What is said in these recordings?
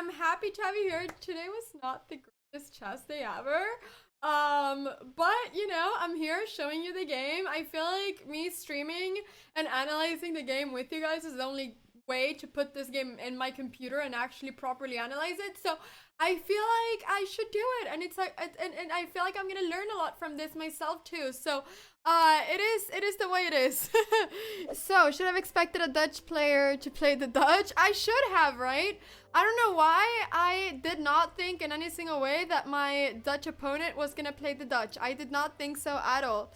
I'm happy to have you here. Today was not the greatest chess day ever. But you know, I'm here showing you the game. I feel like me streaming and analyzing the game with you guys is the only way to put this game in my computer and actually properly analyze it. So I feel like I should do it, and it's like, and I feel like I'm gonna learn a lot from this myself too. So, it is the way it is. So, should have expected a Dutch player to play the Dutch. I should have, right? I don't know why I did not think in any single way that my Dutch opponent was gonna play the Dutch. I did not think so at all.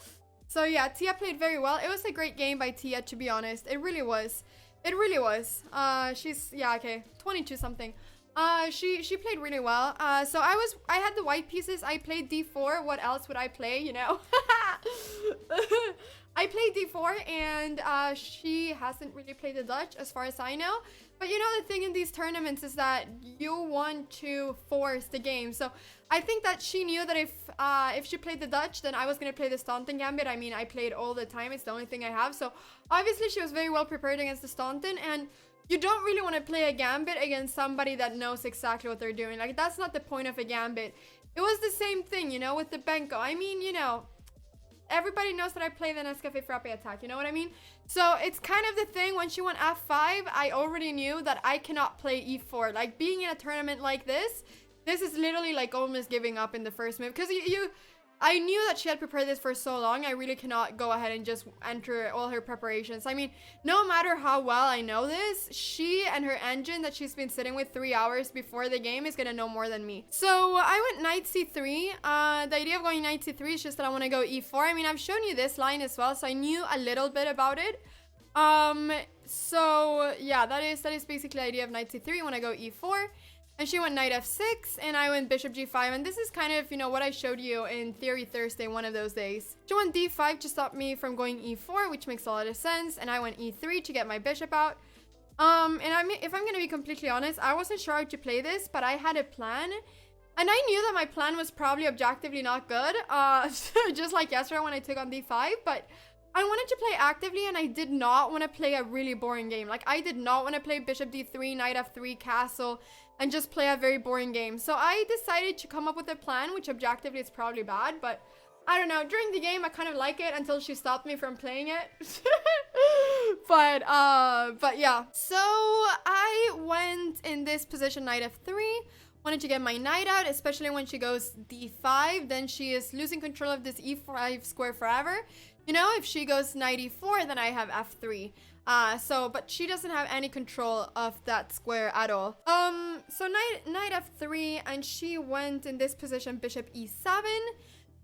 So yeah, Tia played very well. It was a great game by Tia, to be honest. It really was. It really was. She's, yeah, okay, 22 something. She played really well. So I had the white pieces. I played d4. What else would I play, you know? I played d4, and she hasn't really played the Dutch as far as I know. But you know, the thing in these tournaments is that you want to force the game. So I think that she knew that if she played the Dutch, then I was gonna play the Staunton Gambit. I mean, I played all the time. It's the only thing I have. So obviously she was very well prepared against the Staunton, and you don't really want to play a Gambit against somebody that knows exactly what they're doing. Like, that's not the point of a Gambit. It was the same thing, you know, with the Benko. I mean, you know, everybody knows that I play the Nescafe Frappe attack, you know what I mean? So it's kind of the thing, when she went f5, I already knew that I cannot play e4. Like, being in a tournament like this is literally like almost giving up in the first move. Because I knew that she had prepared this for so long. I really cannot go ahead and just enter all her preparations. I mean, no matter how well I know this, she and her engine that she's been sitting with 3 hours before the game is gonna know more than me. So I went knight c3. The idea of going knight c3 is just that I want to go e4. I mean, I've shown you this line as well, so I knew a little bit about it. So yeah, that is basically the idea of knight c3. You want to go e4. And she went knight f6, and I went bishop g5, and this is kind of, you know, what I showed you in Theory Thursday one of those days. She went d5 to stop me from going e4, which makes a lot of sense, and I went e3 to get my bishop out. If I'm gonna be completely honest, I wasn't sure how to play this, but I had a plan, and I knew that my plan was probably objectively not good, just like yesterday when I took on d5, but I wanted to play actively, and I did not want to play a really boring game. Like, I did not want to play bishop d3, knight f3, castle, and just play a very boring game. So I decided to come up with a plan, which objectively is probably bad, but I don't know. During the game, I kind of like it until she stopped me from playing it. but yeah. So I went in this position, knight f3. Wanted to get my knight out, especially when she goes d5. Then she is losing control of this e5 square forever. You know, if she goes knight e4, then I have f3. But she doesn't have any control of that square at all. So knight f3, and she went in this position, bishop e7.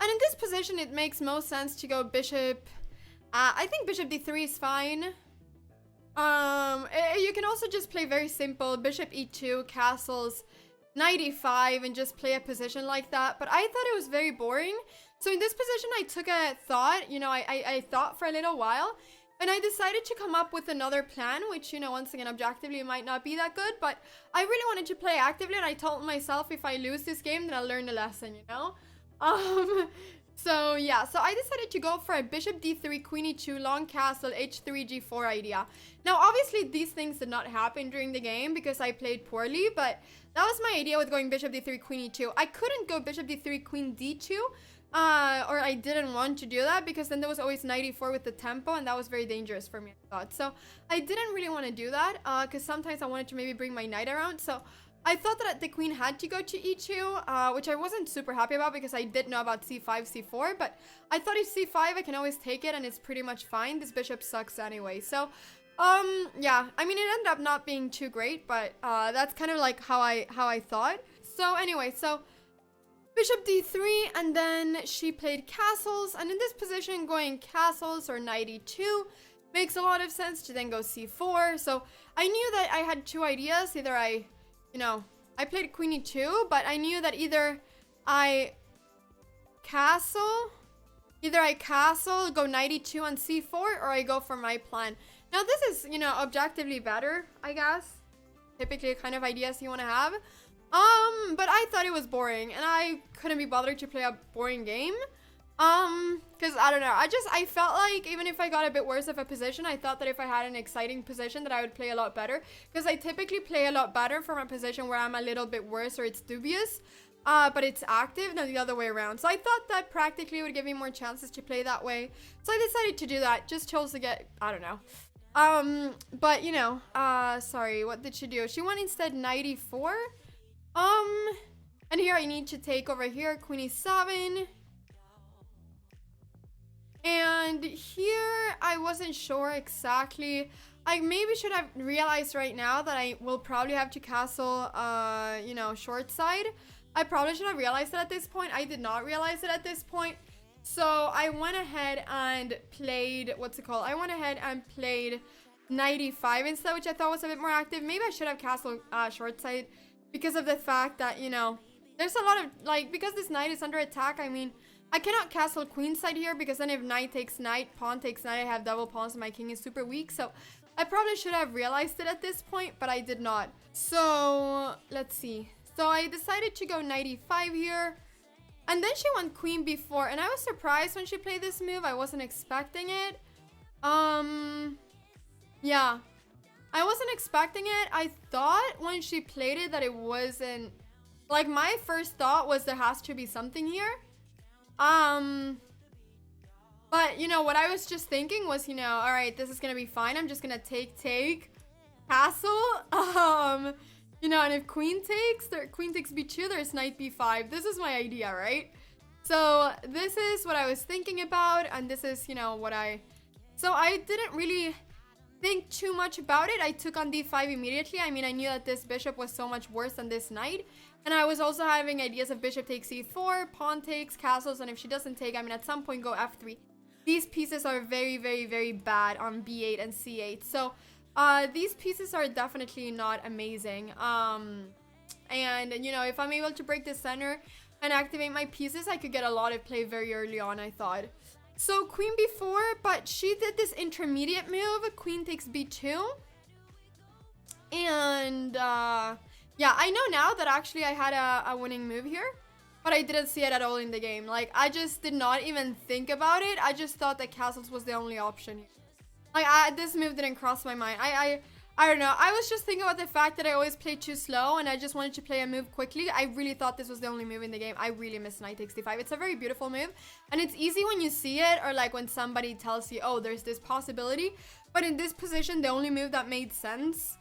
And in this position, it makes most sense to go bishop, I think bishop d3 is fine. You can also just play very simple, bishop e2, castles, knight e5, and just play a position like that. But I thought it was very boring. So in this position, I took a thought, you know, I thought for a little while. And I decided to come up with another plan, which, you know, once again, objectively might not be that good. But I really wanted to play actively, and I told myself if I lose this game, then I'll learn the lesson, you know? So yeah, so I decided to go for a bishop d3, queen e2, long castle, h3, g4 idea. Now, obviously, these things did not happen during the game because I played poorly, but that was my idea with going bishop d3, queen e2. I couldn't go bishop d3, queen d2. Or I didn't want to do that because then there was always knight e4 with the tempo, and that was very dangerous for me, I thought. So I didn't really want to do that because sometimes I wanted to maybe bring my knight around. So I thought that the queen had to go to e2, which I wasn't super happy about because I did know about c5, c4. But I thought if c5, I can always take it and it's pretty much fine. This bishop sucks anyway. So yeah, I mean, it ended up not being too great, but that's kind of like how I thought. So anyway, so bishop d3, and then she played castles, and in this position, going castles or knight e2 makes a lot of sense to then go c4. So I knew that I had two ideas. Either I played queen e2, but I knew that either I castle, go knight e2 on c4, or I go for my plan. Now this is, you know, objectively better, I guess. Typically kind of ideas you want to have. But I thought it was boring, and I couldn't be bothered to play a boring game. Because I don't know. I felt like even if I got a bit worse of a position, I thought that if I had an exciting position that I would play a lot better. Because I typically play a lot better from a position where I'm a little bit worse or it's dubious. But it's active than the other way around. So I thought that practically would give me more chances to play that way. So I decided to do that. Just chose to get, I don't know. But you know, sorry, what did she do? She went instead knight e4. And here I need to take over here, queen e7. And here I wasn't sure exactly. I maybe should have realized right now that I will probably have to castle, you know, short side. I probably should have realized it at this point. I did not realize it at this point. So I went ahead and played, what's it called? I went ahead and played knight e5 instead, which I thought was a bit more active. Maybe I should have castled short side because of the fact that, you know, there's a lot of, like, because this knight is under attack, I mean, I cannot castle queen side here because then if knight takes knight, pawn takes knight, I have double pawns and my king is super weak. So I probably should have realized it at this point, but I did not. So let's see. So I decided to go knight e5 here. And then she went queen b4. And I was surprised when she played this move. I wasn't expecting it. Yeah. I wasn't expecting it. I thought when she played it that it wasn't... Like, my first thought was there has to be something here. But, you know, what I was just thinking was, you know, all right, this is going to be fine. I'm just going to take, castle. You know, and if queen takes b2, there's knight b5. This is my idea, right? So this is what I was thinking about. And this is, you know, so I didn't really think too much about it. I took on d5 immediately. I mean, I knew that this bishop was so much worse than this knight. And I was also having ideas of bishop takes e4, pawn takes, castles, and if she doesn't take, I mean, at some point go f3. These pieces are very, very, very bad on b8 and c8. So these pieces are definitely not amazing. And, you know, if I'm able to break the center and activate my pieces, I could get a lot of play very early on, I thought. So queen b4, but she did this intermediate move, queen takes b2. And, yeah, I know now that actually I had a winning move here, but I didn't see it at all in the game. Like, I just did not even think about it. I just thought that castles was the only option here. Like, this move didn't cross my mind. I don't know. I was just thinking about the fact that I always play too slow and I just wanted to play a move quickly. I really thought this was the only move in the game. I really miss knight takes d5. It's a very beautiful move and it's easy when you see it or like when somebody tells you, oh, there's this possibility. But in this position, the only move that made sense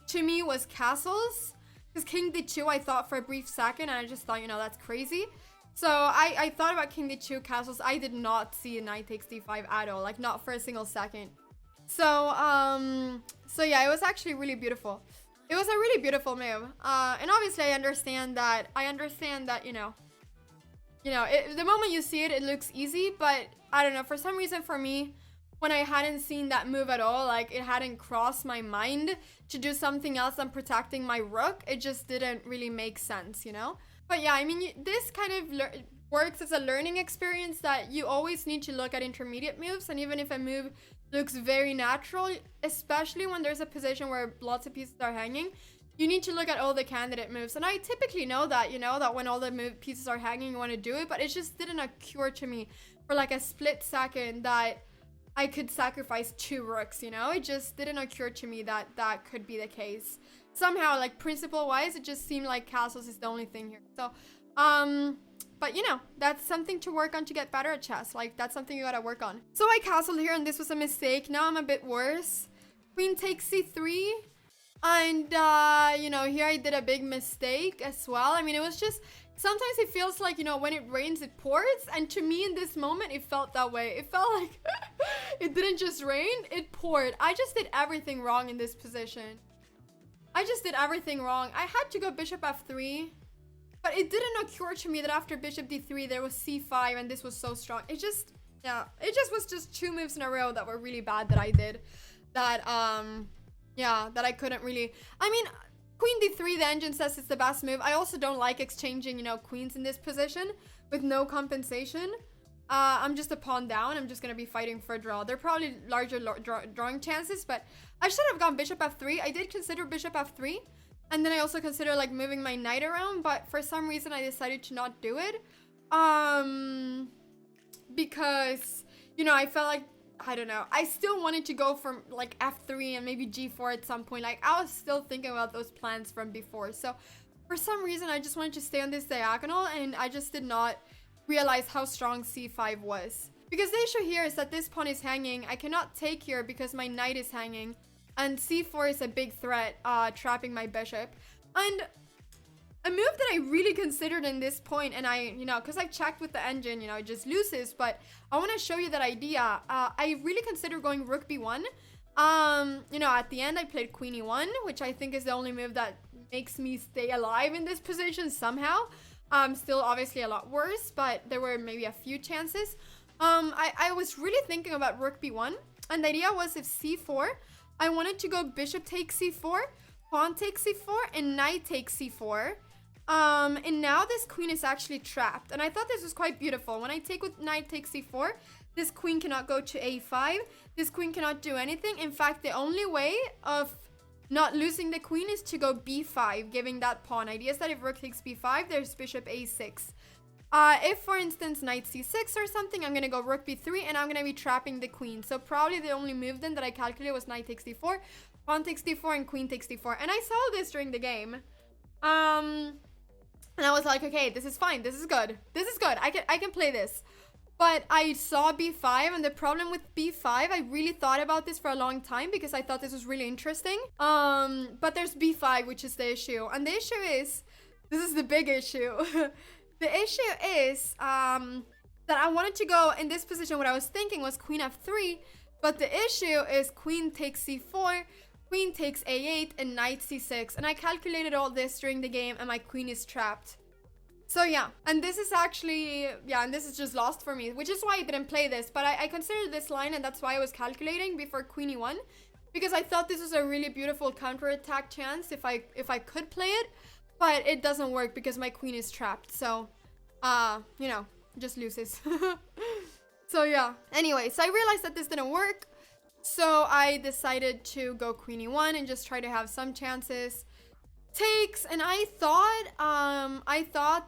to me was castles. Because king d2, I thought for a brief second, and I just thought, you know, that's crazy. So I thought about king d2 castles. I did not see a knight takes d5 at all, like not for a single second. So yeah, it was actually really beautiful. It was a really beautiful move. And obviously I understand that, you know, the moment you see it, it looks easy, but I don't know, for some reason for me, when I hadn't seen that move at all, like it hadn't crossed my mind to do something else than protecting my rook, it just didn't really make sense, you know? But yeah, I mean, this kind of works as a learning experience that you always need to look at intermediate moves, and even if a move looks very natural, especially when there's a position where lots of pieces are hanging, you need to look at all the candidate moves. And I typically know that, you know, that when all the pieces are hanging, you want to do it, but it just didn't occur to me for like a split second that I could sacrifice 2 rooks, you know? It just didn't occur to me that that could be the case. Somehow, like, principle-wise, it just seemed like castles is the only thing here. So, but, you know, that's something to work on to get better at chess. Like, that's something you gotta work on. So I castled here, and this was a mistake. Now I'm a bit worse. Queen takes c3. And, you know, here I did a big mistake as well. I mean, it was just... Sometimes it feels like, you know, when it rains, it pours. And to me in this moment, it felt that way. It felt like it didn't just rain, it poured. I just did everything wrong in this position. I just did everything wrong. I had to go bishop f3. But it didn't occur to me that after bishop d3, there was c5 and this was so strong. It just, yeah, it just was just 2 moves in a row that were really bad that I did. That, yeah, that I couldn't really... I mean... Queen d3, the engine says it's the best move. I also don't like exchanging, you know, queens in this position with no compensation. I'm just a pawn down. I'm just going to be fighting for a draw. There are probably larger drawing chances, but I should have gone bishop f3. I did consider bishop f3. And then I also considered, like, moving my knight around, but for some reason I decided to not do it. because, you know, I felt like, I don't know, I still wanted to go from like f3 and maybe g4 at some point. Like, I was still thinking about those plans from before. So for some reason, I just wanted to stay on this diagonal, and I just did not realize how strong c5 was. Because the issue here is that this pawn is hanging. I cannot take here because my knight is hanging, and c4 is a big threat, trapping my bishop. And a move that I really considered in this point, and I, you know, because I checked with the engine, you know, it just loses, but I want to show you that idea. I really considered going rook b1. You know, at the end, I played queen e1, which I think is the only move that makes me stay alive in this position somehow. Still obviously a lot worse, but there were maybe a few chances. I was really thinking about rook b1, and the idea was if c4, I wanted to go bishop takes c4, pawn takes c4, and knight takes c4. And now this queen is actually trapped, and I thought this was quite beautiful. When I take with knight takes c4, this queen cannot go to a5. This queen cannot do anything. In fact, the only way of not losing the queen is to go b5, giving that pawn. Idea is that if rook takes b5, there's bishop a6. If, for instance, knight c6 or something, I'm going to go rook b3, and I'm going to be trapping the queen. So probably the only move then that I calculated was knight takes d4, pawn takes d4, and queen takes d4. And I saw this during the game. And I was like, okay, this is fine. This is good. This is good. I can play this. But I saw b5, and the problem with b5, I really thought about this for a long time because I thought this was really interesting. But there's b5, which is the issue. And the issue is, this is the big issue. The issue is that I wanted to go in this position. What I was thinking was queen f3, but the issue is queen takes c4, queen takes a8, and knight c6. And I calculated all this during the game, and my queen is trapped. So yeah, and this is actually, yeah, and this is just lost for me, which is why I didn't play this. But I considered this line, and that's why I was calculating before queen e1, because I thought this was a really beautiful counterattack chance if I could play it. But it doesn't work because my queen is trapped. So, you know, just loses. So yeah, anyway, so I realized that this didn't work. So I decided to go queen e1 and just try to have some chances. Takes, and I thought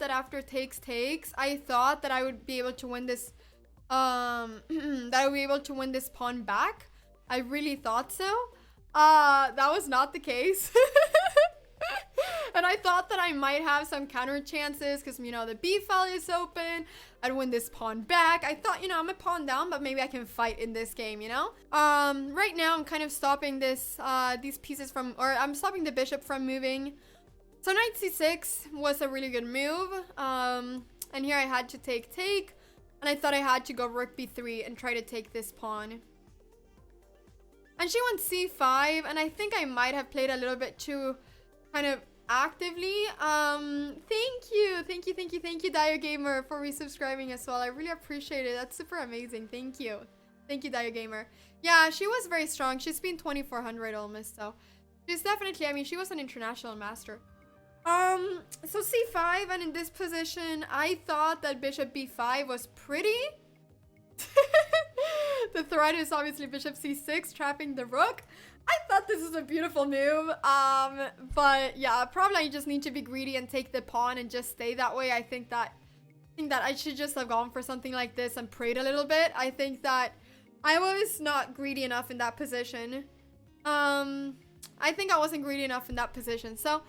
that after takes, I thought that I would be able to win this, that I would be able to win this pawn back. I really thought so. That was not the case. And I thought that I might have some counter chances because, you know, the b file is open. I'd win this pawn back. I thought, you know, I'm a pawn down, but maybe I can fight in this game, you know? Right now I'm kind of stopping this, these pieces from, or I'm stopping the bishop from moving. So knight c6 was a really good move. And here I had to take, and I thought I had to go rook b3 and try to take this pawn. And she went c5, and I think I might have played a little bit too kind of actively. Thank you Dio Gamer for resubscribing as well. I really appreciate it. That's super amazing. Thank you Dio Gamer. Yeah, she was very strong. She's been 2400 almost, so she's definitely, I mean, she was an international master. So c5, and in this position I thought that bishop b5 was pretty. The threat is obviously bishop c6 trapping the rook. I thought this was a beautiful move, but yeah, probably I just need to be greedy and take the pawn and just stay that way. I think that I should just have gone for something like this and prayed a little bit. I think that I was not greedy enough in that position. I think I wasn't greedy enough in that position, so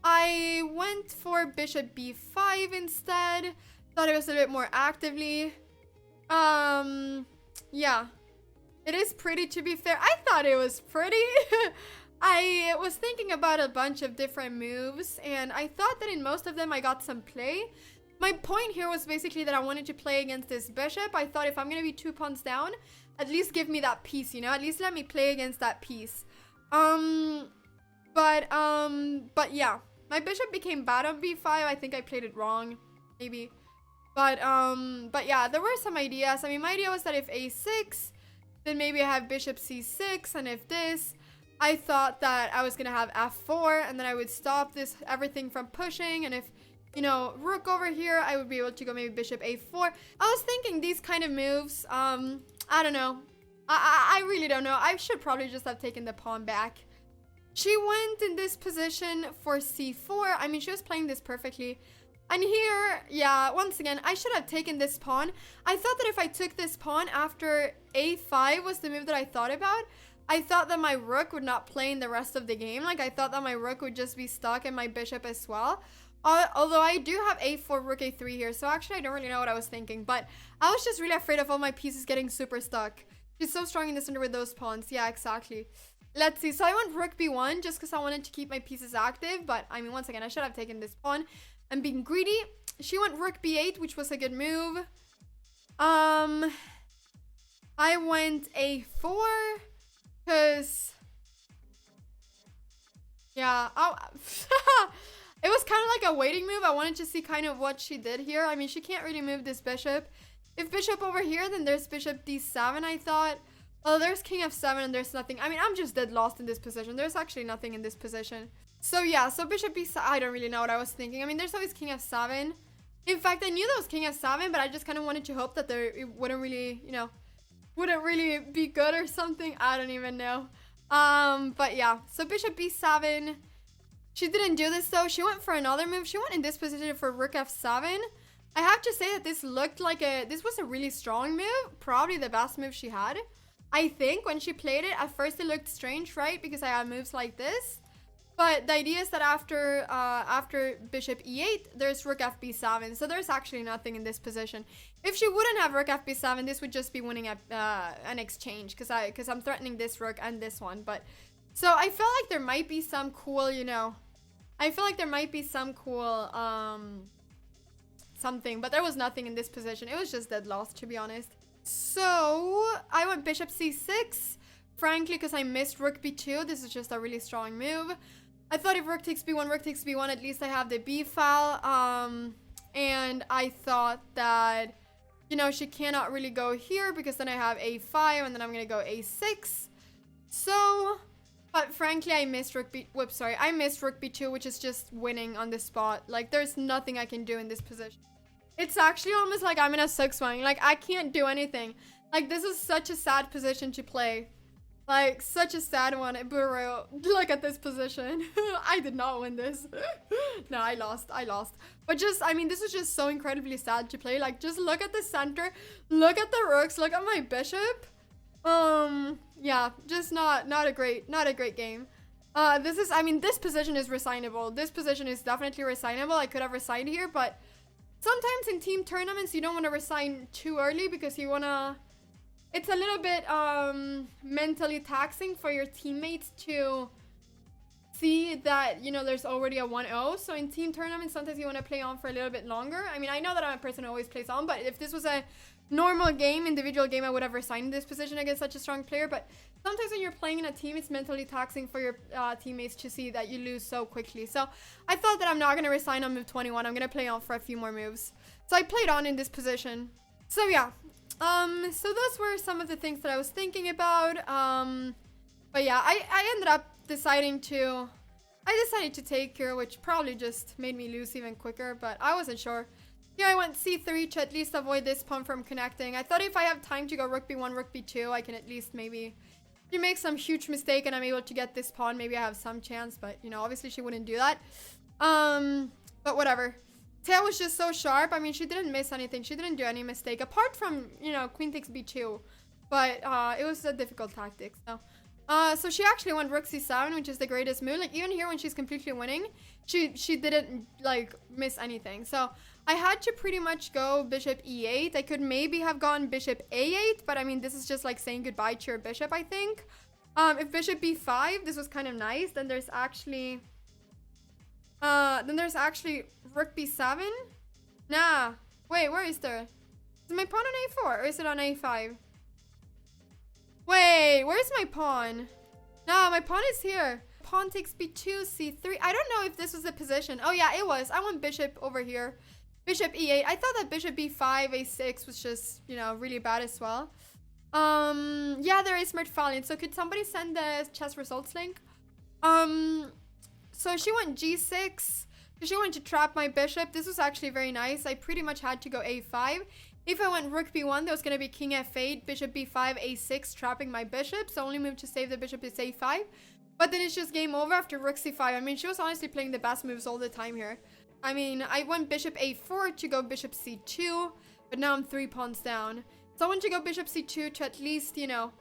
I went for bishop b5 instead. Thought it was a bit more actively. Yeah. It is pretty, to be fair. I thought it was pretty. I was thinking about a bunch of different moves, and I thought that in most of them I got some play. My point here was basically that I wanted to play against this bishop. I thought if I'm going to be 2 pawns down, at least give me that piece, you know? At least let me play against that piece. But yeah. My bishop became bad on b5. I think I played it wrong, maybe. But yeah, there were some ideas. I mean, my idea was that if a6... then maybe I have bishop c6, and if this, I thought that I was going to have f4, and then I would stop this everything from pushing, and if, you know, rook over here, I would be able to go maybe bishop a4. I was thinking these kind of moves, I don't know. I really don't know. I should probably just have taken the pawn back. She went in this position for c4. I mean, she was playing this perfectly. And here, yeah, once again, I should have taken this pawn. I thought that if I took this pawn after a5 was the move that I thought about, I thought that my rook would not play in the rest of the game. Like, I thought that my rook would just be stuck and my bishop as well. Although I do have a4, rook a3 here, so actually I don't really know what I was thinking. But I was just really afraid of all my pieces getting super stuck. She's so strong in the center with those pawns. Yeah, exactly. Let's see. So I went rook b1 just because I wanted to keep my pieces active. But, I mean, once again, I should have taken this pawn and being greedy. She went rook b8, which was a good move. I went a4 because... yeah, it was kind of like a waiting move. I wanted to see kind of what she did here. I mean, she can't really move this bishop. If bishop over here, then there's bishop d7, I thought. Well, there's king f7 and there's nothing. I mean, I'm just dead lost in this position. There's actually nothing in this position. So, yeah, so bishop b7, I don't really know what I was thinking. I mean, there's always king f7. In fact, I knew there was king f7, but I just kind of wanted to hope that it wouldn't really, you know, wouldn't really be good or something. I don't even know. But yeah, so bishop b7. She didn't do this though. She went for another move. She went in this position for rook f7. I have to say that this looked like this was a really strong move. Probably the best move she had. I think when she played it, at first it looked strange, right? Because I had moves like this. But the idea is that after bishop e8, there's rook fb7. So there's actually nothing in this position. If she wouldn't have rook fb7, this would just be winning an exchange. Because I'm threatening this rook and this one. But so I felt like there might be some cool, you know... I feel like there might be some cool, something, but there was nothing in this position. It was just dead lost, to be honest. So, I went bishop c6, frankly, because I missed rook b2. This is just a really strong move. I thought if rook takes b1, at least I have the b file. And I thought that, you know, she cannot really go here, because then I have a5, and then I'm going to go a6. So... but frankly, I missed rook b2, which is just winning on the spot. Like, there's nothing I can do in this position. It's actually almost like I'm in a 6-1. Like, I can't do anything. Like, this is such a sad position to play. Like, such a sad one. Buru, look at this position. I did not win this. No, I lost. But just, I mean, this is just so incredibly sad to play. Like, just look at the center. Look at the rooks. Look at my bishop. Yeah, just not a great game. This position is resignable. This position is definitely resignable. I could have resigned here, but sometimes in team tournaments, you don't want to resign too early because you want to... it's a little bit, mentally taxing for your teammates to see that, you know, there's already a 1-0. So in team tournaments, sometimes you want to play on for a little bit longer. I mean, I know that I'm a person who always plays on, but if this was a normal game, individual game, I would have resigned this position against such a strong player. But sometimes when you're playing in a team, it's mentally taxing for your teammates to see that you lose so quickly. So I thought that I'm not going to resign on move 21. I'm going to play on for a few more moves. So I played on in this position. So yeah, so those were some of the things that I was thinking about. But yeah, I ended up deciding to take here, which probably just made me lose even quicker, but I wasn't sure. Here I went c3 to at least avoid this pawn from connecting. I thought if I have time to go rook b1, rook b2, I can at least maybe... if you make some huge mistake and I'm able to get this pawn, maybe I have some chance. But, you know, obviously she wouldn't do that. But whatever. Tail was just so sharp. I mean, she didn't miss anything. She didn't do any mistake. Apart from, you know, queen takes b2. But it was a difficult tactic. So she actually went rook c7, which is the greatest move. Like, even here when she's completely winning, she didn't, like, miss anything. So... I had to pretty much go bishop e8. I could maybe have gone bishop a8, but I mean, this is just like saying goodbye to your bishop, I think. If bishop b5, this was kind of nice. Then there's actually rook b7. Nah, wait, where is there? Is my pawn on a4 or is it on a5? Wait, where's my pawn? No, my pawn is here. Pawn takes b2, c3. I don't know if this was the position. Oh yeah, it was. I want bishop over here. Bishop e8. I thought that bishop b5, a6 was just, you know, really bad as well. Yeah, there is Mert Fallion. So could somebody send the chess results link? So she went g6. She wanted to trap my bishop. This was actually very nice. I pretty much had to go a5. If I went rook b1, there was going to be king f8, bishop b5, a6, trapping my bishop. So only move to save the bishop is a5. But then it's just game over after rook c5. I mean, she was honestly playing the best moves all the time here. I mean, I went bishop a4 to go bishop c2, but now I'm 3 pawns down. So I want to go bishop c2 to at least, you know,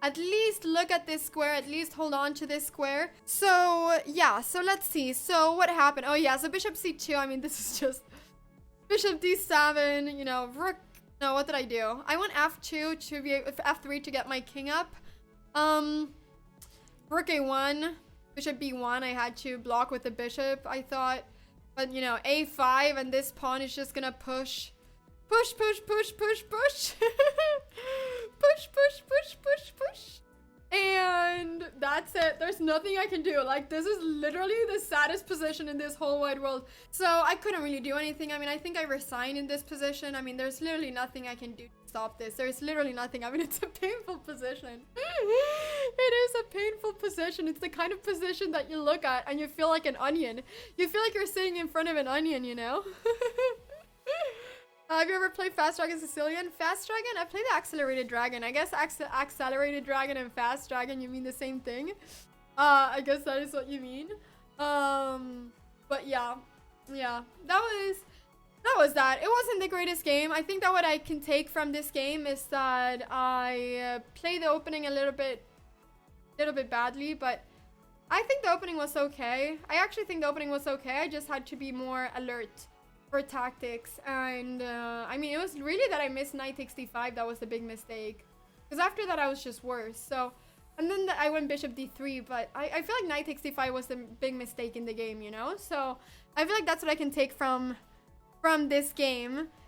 at least look at this square, at least hold on to this square. So, yeah, so let's see. So what happened? Oh, yeah, so bishop c2, I mean, this is just bishop d7, you know, rook. No, what did I do? I went f2 to be f3 to get my king up. Rook a1, bishop b1, I had to block with the bishop, I thought. But, you know, a5, and this pawn is just gonna push. Push, push, push, push, push. Push, push, push, push, push. And that's it. There's nothing I can do. Like, this is literally the saddest position in this whole wide world. So I couldn't really do anything. I mean, I think I resigned in this position. I mean, there's literally nothing I can do to stop this. There's literally nothing. I mean, it's a painful position. It is a painful position. It's the kind of position that you look at and you feel like an onion. You feel like you're sitting in front of an onion, you know? Have you ever played Fast Dragon Sicilian? Fast Dragon? I played the Accelerated Dragon. I guess Accelerated Dragon and Fast Dragon, you mean the same thing? I guess that is what you mean. But yeah. Yeah. That was that. It wasn't the greatest game. I think that what I can take from this game is that I played the opening a little bit badly, but I think the opening was okay. I actually think the opening was okay. I just had to be more alert for tactics, and I mean, it was really that I missed knight takes d5 that was the big mistake, because after that I was just worse. So, and then I went bishop d3, but I feel like knight takes d5 was the big mistake in the game, you know. So I feel like that's what I can take from this game.